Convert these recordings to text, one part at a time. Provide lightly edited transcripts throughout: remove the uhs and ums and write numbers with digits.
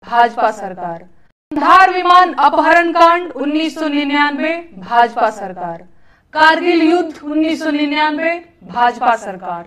भाजपा सरकार। कंधार विमान अपहरण कांड 1999, भाजपा सरकार। कारगिल युद्ध 1999, भाजपा सरकार।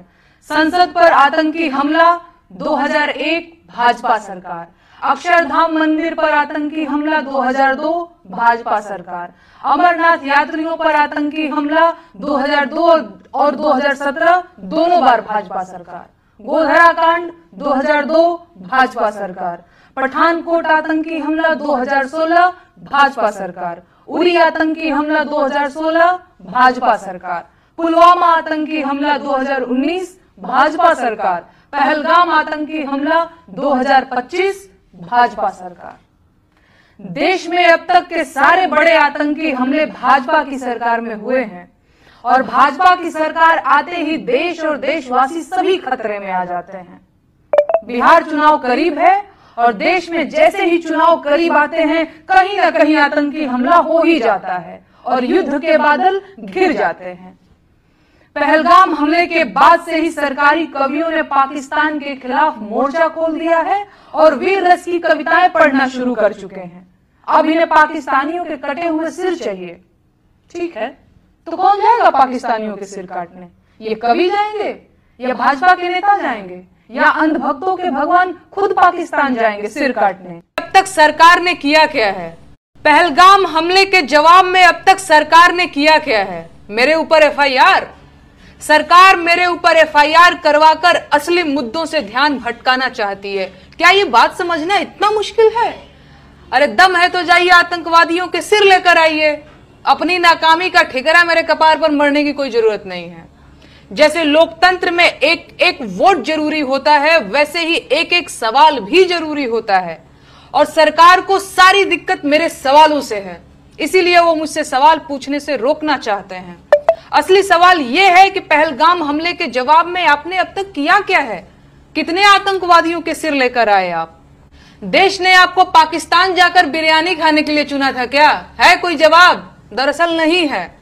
संसद पर आतंकी हमला 2001, भाजपा सरकार। अक्षरधाम मंदिर पर आतंकी हमला 2002, भाजपा सरकार। अमरनाथ यात्रियों पर आतंकी हमला 2002 और 2017, दोनों बार भाजपा सरकार। गोधरा कांड 2002, भाजपा सरकार। पठानकोट आतंकी हमला 2016, भाजपा सरकार। उरी आतंकी हमला 2016, भाजपा सरकार। पुलवामा आतंकी हमला 2019, भाजपा सरकार। पहलगाम आतंकी हमला 2025, भाजपा सरकार। देश में अब तक के सारे बड़े आतंकी हमले भाजपा की सरकार में हुए हैं और भाजपा की सरकार आते ही देश और देशवासी सभी खतरे में आ जाते हैं। बिहार चुनाव करीब है और देश में जैसे ही चुनाव करीब आते हैं कहीं ना कहीं आतंकी हमला हो ही जाता है और युद्ध के बादल घिर जाते हैं। पहलगाम हमले के बाद से ही सरकारी कवियों ने पाकिस्तान के खिलाफ मोर्चा खोल दिया है और वीर रस की कविताएं पढ़ना शुरू कर चुके हैं। अब इन्हें पाकिस्तानियों के कटे हुए सिर चाहिए। ठीक है, तो कौन जाएगा पाकिस्तानियों के सिर काटने? ये कवि जाएंगे या भाजपा के नेता जाएंगे या अंधभक्तों के भगवान खुद पाकिस्तान जाएंगे सिर काटने? अब तक सरकार ने किया क्या है? पहलगाम हमले के जवाब में अब तक सरकार ने किया क्या है? मेरे ऊपर एफआईआर। सरकार मेरे ऊपर एफआईआर करवाकर असली मुद्दों से ध्यान भटकाना चाहती है। क्या ये बात समझना इतना मुश्किल है? अरे दम है तो जाइए आतंकवादियों के सिर लेकर आइए। अपनी नाकामी का ठिकरा मेरे कपार पर मरने की कोई जरूरत नहीं है। जैसे लोकतंत्र में एक एक वोट जरूरी होता है, वैसे ही एक एक सवाल भी जरूरी होता है और सरकार को सारी दिक्कत मेरे सवालों से है, इसीलिए वो मुझसे सवाल पूछने से रोकना चाहते हैं। असली सवाल यह है कि पहलगाम हमले के जवाब में आपने अब तक किया क्या है? कितने आतंकवादियों के सिर लेकर आए आप? देश ने आपको पाकिस्तान जाकर बिरयानी खाने के लिए चुना था क्या? है कोई जवाब? दरअसल नहीं है।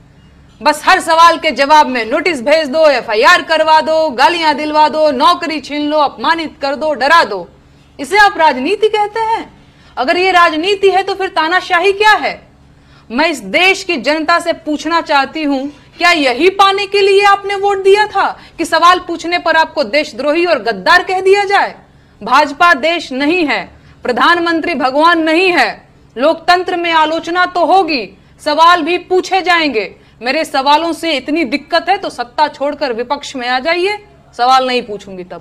बस हर सवाल के जवाब में नोटिस भेज दो, एफआईआर करवा दो, गालियां दिलवा दो, नौकरी छीन लो, अपमानित कर दो, डरा दो। इसे आप राजनीति कहते हैं? अगर ये राजनीति है तो फिर तानाशाही क्या है? मैं इस देश की जनता से पूछना चाहती हूं, क्या यही पाने के लिए आपने वोट दिया था कि सवाल पूछने पर आपको देशद्रोही और गद्दार कह दिया जाए? भाजपा देश नहीं है, प्रधानमंत्री भगवान नहीं है। लोकतंत्र में आलोचना तो होगी, सवाल भी पूछे जाएंगे। मेरे सवालों से इतनी दिक्कत है तो सत्ता छोड़कर विपक्ष में आ जाइए, सवाल नहीं पूछूंगी तब।